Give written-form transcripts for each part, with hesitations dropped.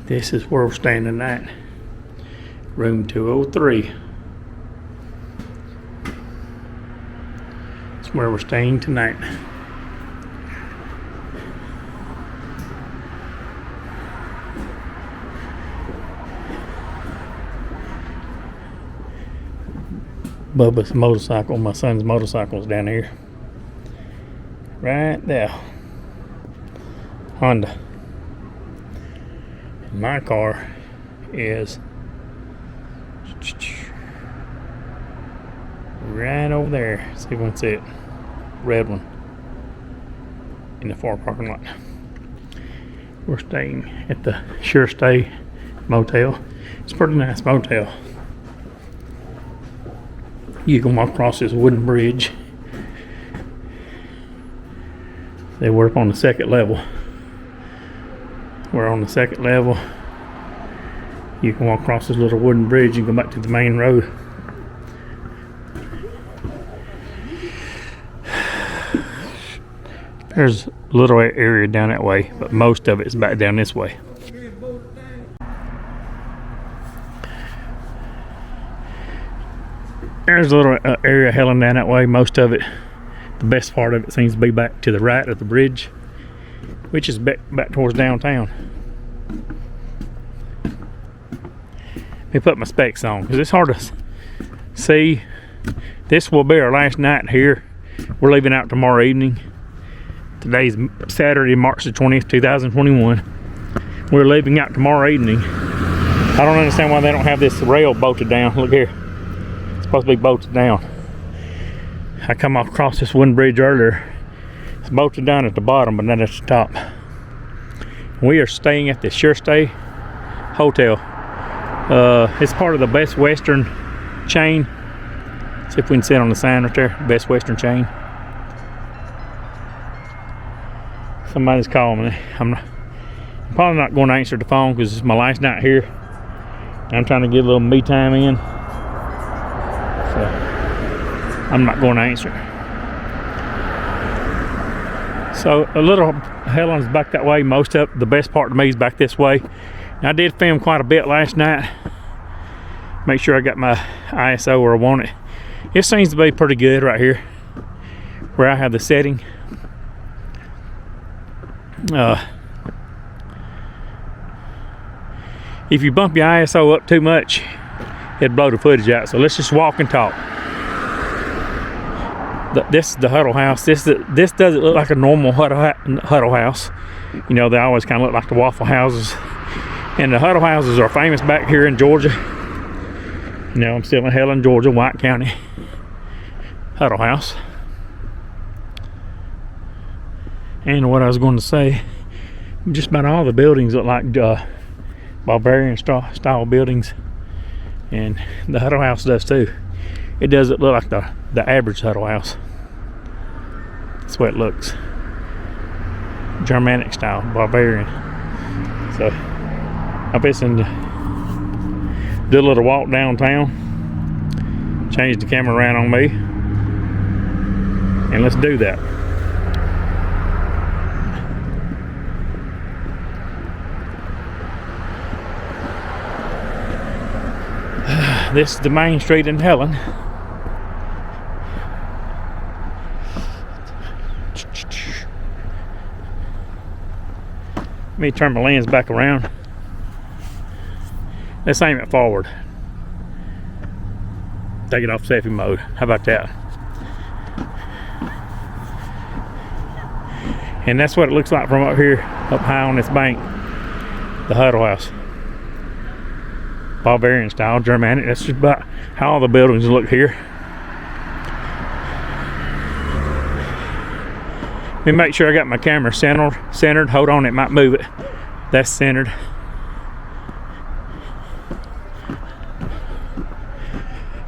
This is where we're staying tonight. Room 203. That's where we're staying tonight. Bubba's motorcycle, my son's motorcycle is down here. Right there. Honda. And my car is right over there. See if we can see it. Red one. In the far parking lot. We're staying at the Sure Stay Motel. It's a pretty nice motel. You can walk across this wooden bridge. They work on the second level. We're on the second level. You can walk across this little wooden bridge and go back to the main road. There's a little area down that way, but most of it is back down this way. There's a little area of Helen down that way. Most of it, the best part of it seems to be back to the right of the bridge, which is back towards downtown. Let me put my specs on because it's hard to see. This will be our last night here. We're leaving out tomorrow evening. Today's Saturday, March the 20th, 2021. We're leaving out tomorrow evening. I don't understand why they don't have this rail bolted down. Look here. It's supposed to be bolted down. I come across this wooden bridge earlier. It's bolted down at the bottom, but not at the top. We are staying at the Sure Stay Hotel. It's part of the Best Western chain. See if we can see it on the sign right there. Best Western chain. Somebody's calling me. I'm probably not going to answer the phone because it's my last night here. I'm trying to get a little me time in. So I'm not going to answer. So a little Helen's back that way. Most of the best part of me is back this way. Now, I did film quite a bit last night. Make sure I got my ISO where I want it. It seems to be pretty good right here where I have the setting. If you bump your ISO up too much, it'd blow the footage out. So let's just walk and talk. This is the huddle house. This doesn't look like a normal huddle house. You know, they always kind of look like the waffle houses. And the huddle houses are famous back here in Georgia. You know, I'm still in Helen, Georgia, White County. Huddle house. And what I was going to say, just about all the buildings look like Bavarian style buildings. And the huddle house does too. It doesn't look like the average huddle house. That's what it looks. Germanic style, Bavarian. So I'm fixing to do a little walk downtown. Change the camera around on me. And let's do that. This is the main street in Helen. Let me turn my lens back around. Let's aim it forward. Take it off selfie mode. How about that? And that's what it looks like from up here, up high on this bank. The huddle house. Bavarian style, Germanic. That's just about how all the buildings look here. Let me make sure I got my camera centered. Hold on, it might move it. That's centered.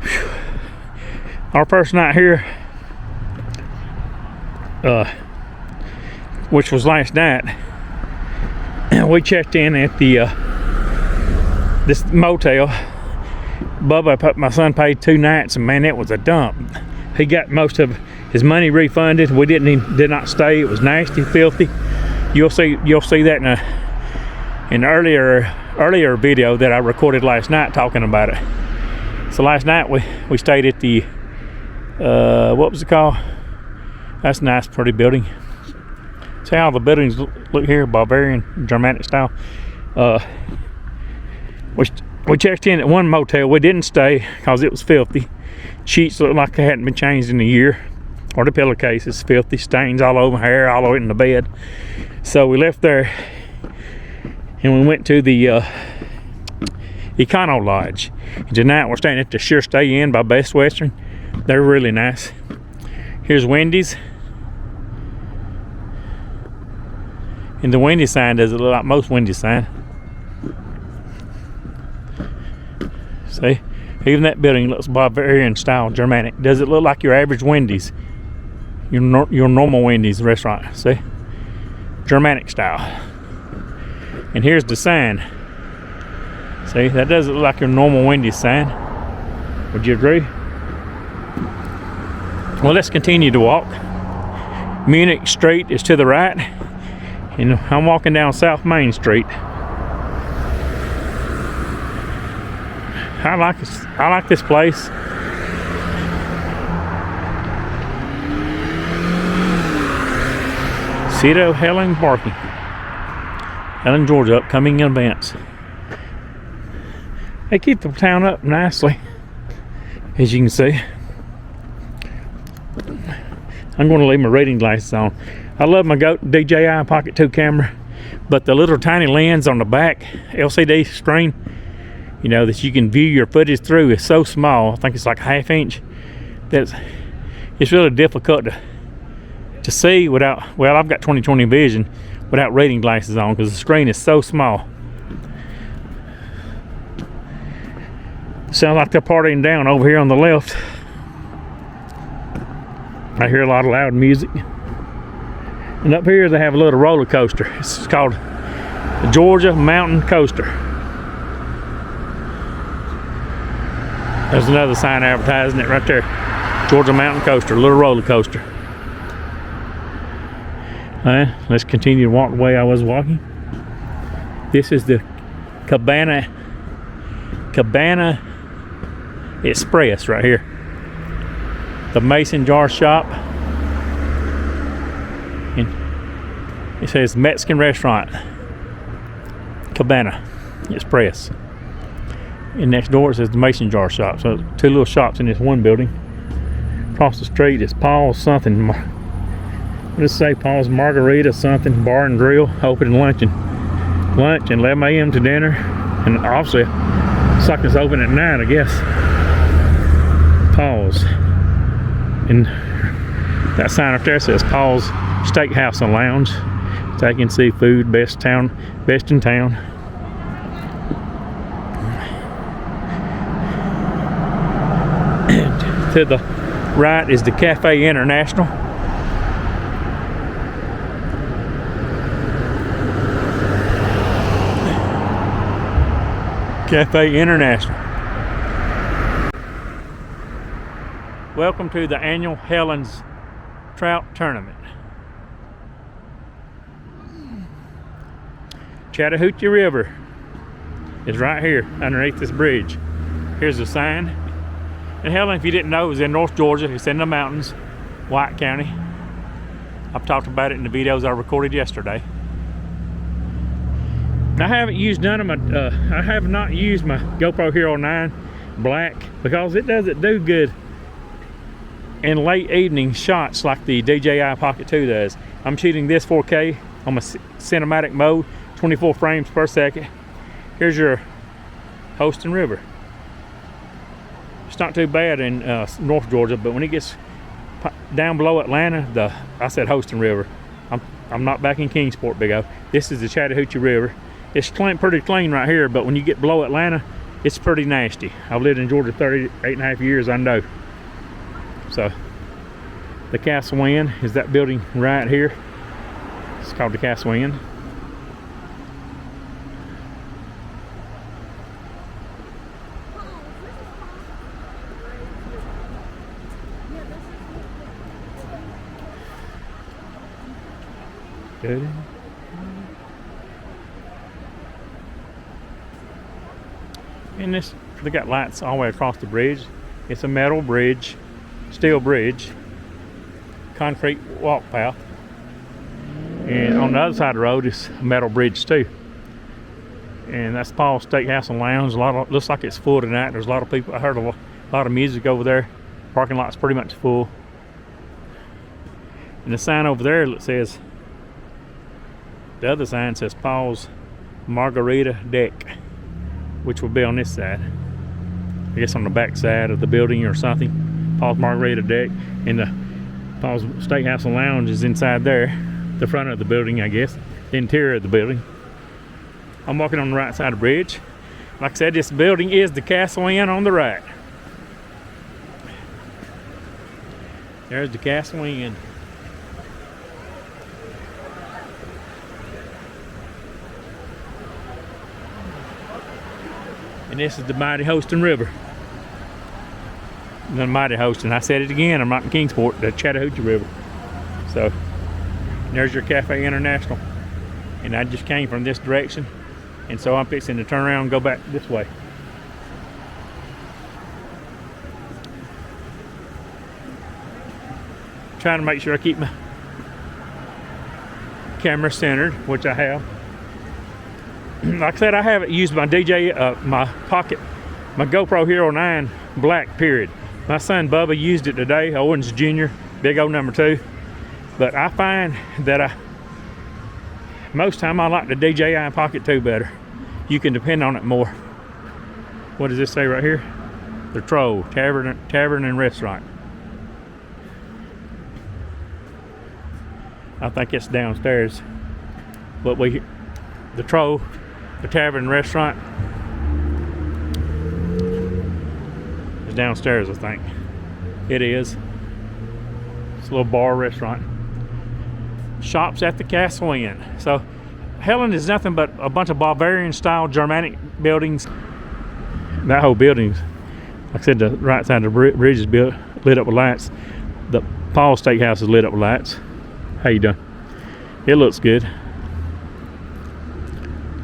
Whew. Our first night here, which was last night, we checked in at the this motel. My son paid 2 nights, and man, it was a dump. He got most of his money refunded. We did not stay. It was nasty, filthy. You'll see that in the earlier earlier video that I recorded last night talking about it. So last night we stayed at the what was it called? That's a nice, pretty building. See how the buildings look here, Bavarian, Germanic style. We checked in at one motel. We didn't stay because it was filthy. Sheets looked like they hadn't been changed in a year, or the pillowcase is filthy, stains all over, hair all over in the bed. So we left there and we went to the Econo Lodge. And tonight we're staying at the Sure Stay Inn by Best Western. They're really nice. Here's Wendy's. And the Wendy's sign doesn't look like most Wendy's sign. See, even that building looks Bavarian style, Germanic. Does it look like your average Wendy's? Your normal Wendy's restaurant, see? Germanic style. And here's the sign. See, that doesn't look like your normal Wendy's sign. Would you agree? Well, let's continue to walk. Munich Street is to the right, and I'm walking down South Main Street. I like this place. Cito Helen parking. Helen, Georgia, upcoming events. They keep the town up nicely, as you can see. I'm going to leave my reading glasses on. I love my DJI Pocket 2 camera, but the little tiny lens on the back LCD screen, you know, that you can view your footage through is so small. I think it's like a ½ inch. It's really difficult to see without, well, I've got 20/20 vision without reading glasses on because the screen is so small. Sounds like they're partying down over here on the left. I hear a lot of loud music. And up here they have a little roller coaster. It's called the Georgia Mountain Coaster. There's another sign advertising it right there. Georgia Mountain Coaster, a little roller coaster. Let's continue to walk the way I was walking. This is the Cabana Express right here. The mason jar shop. And it says Mexican restaurant. Cabana Express. And next door it says the mason jar shop. So two little shops in this one building. Across the street is Paul's something. Let's say Paul's Margarita something bar and grill, open lunch and 11 a.m. to dinner, and obviously it's like it's open at 9, I guess. Paul's, and that sign up there says Paul's Steakhouse and Lounge. Taking seafood, best in town. And to the right is the Cafe International. Cafe International. Welcome to the annual Helen's Trout Tournament. Chattahoochee River is right here underneath this bridge. Here's the sign. And Helen, if you didn't know, is in North Georgia. It's in the mountains, White County. I've talked about it in the videos I recorded yesterday. I haven't used none of my, I have not used my GoPro Hero 9 Black because it doesn't do good in late evening shots like the DJI Pocket 2 does. I'm shooting this 4K on my cinematic mode, 24 frames per second. Here's your Hostin River. It's not too bad in North Georgia, but when it gets down below Atlanta, I said Hostin River. I'm not back in Kingsport, Big O. This is the Chattahoochee River. It's pretty clean right here, but when you get below Atlanta, it's pretty nasty. I've lived in Georgia 38.5 years, I know. So, the Castle Inn is that building right here. It's called the Castle Inn. Good. And they got lights all the way across the bridge. It's a metal bridge, steel bridge, concrete walk path. And on the other side of the road is a metal bridge too. And that's Paul's Steakhouse and Lounge. Looks like it's full tonight. There's a lot of people. I heard a lot of music over there. Parking lot's pretty much full. And the sign over there says, the other sign says Paul's Margarita Deck, which will be on this side. I guess on the back side of the building or something. Paul's Margarita Deck. And the Paul's Steakhouse and Lounge is inside there. The front of the building, I guess. The interior of the building. I'm walking on the right side of the bridge. Like I said, this building is the Castle Inn on the right. There's the Castle Inn. And this is the mighty Holston River. The mighty Holston. I said it again, I'm not in Kingsport, the Chattahoochee River. So, there's your Cafe International. And I just came from this direction. And so I'm fixing to turn around and go back this way. Trying to make sure I keep my camera centered, which I have. Like I said, I haven't used my DJI, my GoPro Hero 9 Black, period. My son Bubba used it today, Owens Jr., big old number 2. But I find that most time I like the DJI Pocket 2 better. You can depend on it more. What does this say right here? The Troll, Tavern and Restaurant. I think it's downstairs. But the Troll, the Tavern and Restaurant is downstairs, I think. It is. It's a little bar restaurant. Shops at the Castle Inn. So Helen is nothing but a bunch of Bavarian style Germanic buildings. That whole building, like I said, the right side of the bridge is lit up with lights. The Paul Steakhouse is lit up with lights. How you doing? It looks good.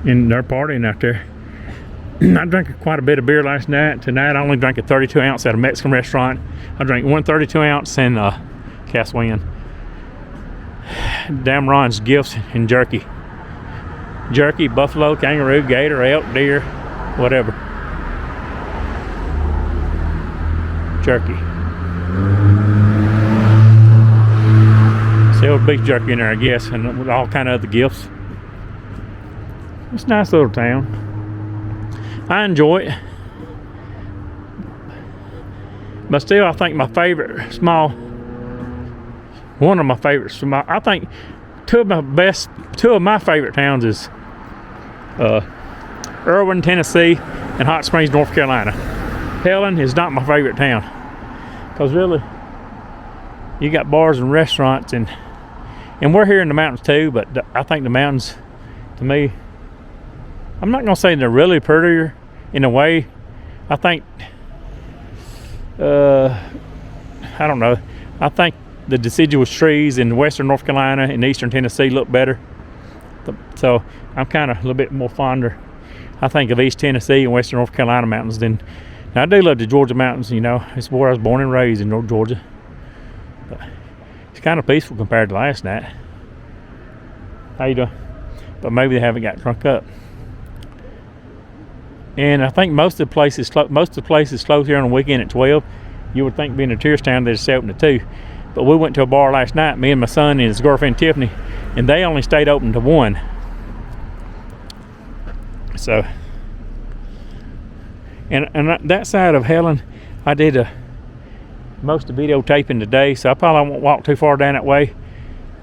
And they're partying out there. I drank quite a bit of beer last night. Tonight I only drank a 32 ounce at a Mexican restaurant. I drank one 32 ounce in Castle Inn. Damn Ron's gifts and jerky. Jerky, buffalo, kangaroo, gator, elk, deer, whatever. Jerky. Sells beef jerky in there, I guess, and with all kind of other gifts. It's a nice little town. I enjoy it. But still, I think my favorite one of my favorites, I think two of my favorite towns is Irwin, Tennessee, and Hot Springs, North Carolina. Helen is not my favorite town, because really, you got bars and restaurants, and we're here in the mountains too. But I think the mountains, to me, I'm not gonna say they're really prettier in a way. I think, I don't know. I think the deciduous trees in western North Carolina and eastern Tennessee look better. So I'm kind of a little bit more fonder, I think, of East Tennessee and western North Carolina mountains than. Now, I do love the Georgia mountains, you know. It's where I was born and raised, in North Georgia. But it's kind of peaceful compared to last night. How you doing? But maybe they haven't got drunk up. And I think most of the places close here on the weekend at 12. You would think, being a tourist town, they'd stay open at 2. But we went to a bar last night, me and my son and his girlfriend Tiffany, and they only stayed open to 1. So, and that side of Helen, I did most of the videotaping today, so I probably won't walk too far down that way.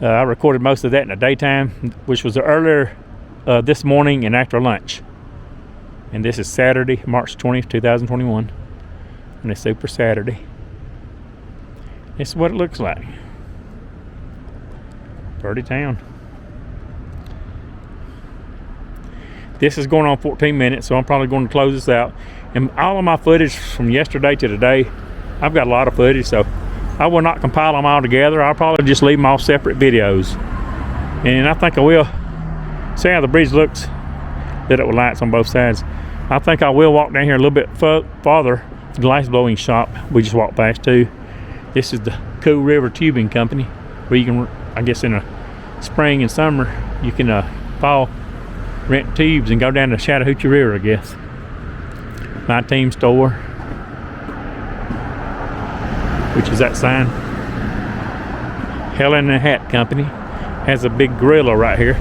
I recorded most of that in the daytime, which was earlier this morning and after lunch. And this is Saturday, March 20th, 2021. And it's Super Saturday. This is what it looks like. Pretty town. This is going on 14 minutes, so I'm probably going to close this out. And all of my footage from yesterday to today, I've got a lot of footage, so I will not compile them all together. I'll probably just leave them all separate videos. And I think I will. See how the bridge looks? Lit up with lights on both sides. I think I will walk down here a little bit farther. The glass blowing shop we just walked past too. This is the Cool River Tubing Company, where you can, I guess in the spring and summer, you can fall, rent tubes and go down the Chattahoochee River, I guess. My team store, which is that sign. Helen and Hat Company has a big gorilla right here.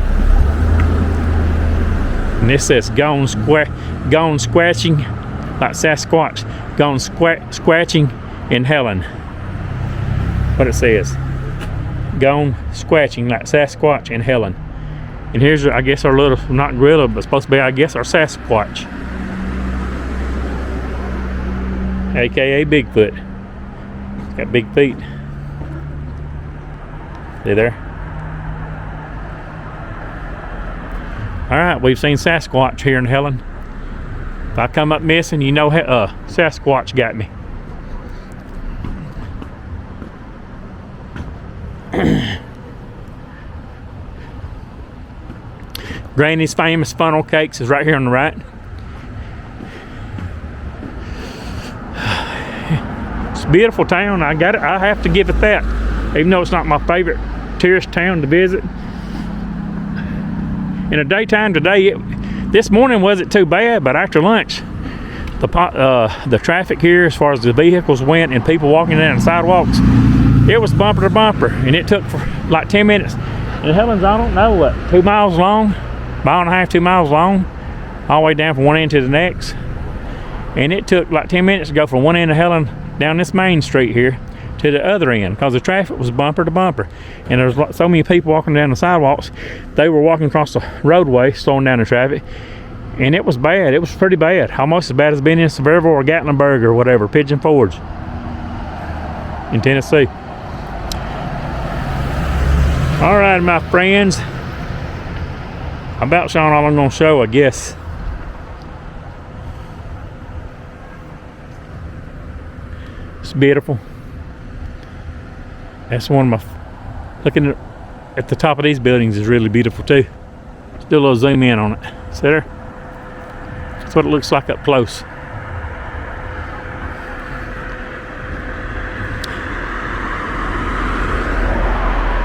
And this says gone squatching like Sasquatch. Gone squatching in Helen. What it says. Gone squatching like Sasquatch in Helen. And here's, I guess, our little, not gorilla, but supposed to be, I guess, our Sasquatch. AKA Bigfoot. It's got big feet. See there? Alright, we've seen Sasquatch here in Helen. If I come up missing, you know Sasquatch got me. Granny's famous funnel cakes is right here on the right. It's a beautiful town. I have to give it that. Even though it's not my favorite tourist town to visit. In the daytime today, this morning wasn't too bad, but after lunch, the traffic here, as far as the vehicles went and people walking down the sidewalks, it was bumper to bumper, and it took for like 10 minutes. And Helen's, I don't know, what, 2 miles long, mile and a half, 2 miles long, all the way down from one end to the next. And it took like 10 minutes to go from one end of Helen down this main street here to the other end, because the traffic was bumper to bumper, and there was so many people walking down the sidewalks. They were walking across the roadway, slowing down the traffic, and it was bad. It was pretty bad, almost as bad as being in Sevierville or Gatlinburg or whatever, Pigeon Forge in Tennessee. All right, my friends, I'm about showing all I'm gonna show, I guess. It's beautiful. That's one of my, looking at the top of these buildings is really beautiful too. Let's do a little zoom in on it. See there? That's what it looks like up close.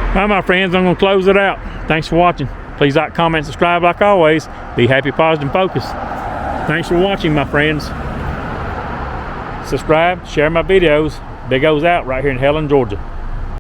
All right, my friends, I'm gonna close it out. Thanks for watching. Please like, comment, subscribe like always. Be happy, positive, and focused. Thanks for watching, my friends. Subscribe, share my videos. Big O's out right here in Helen, Georgia.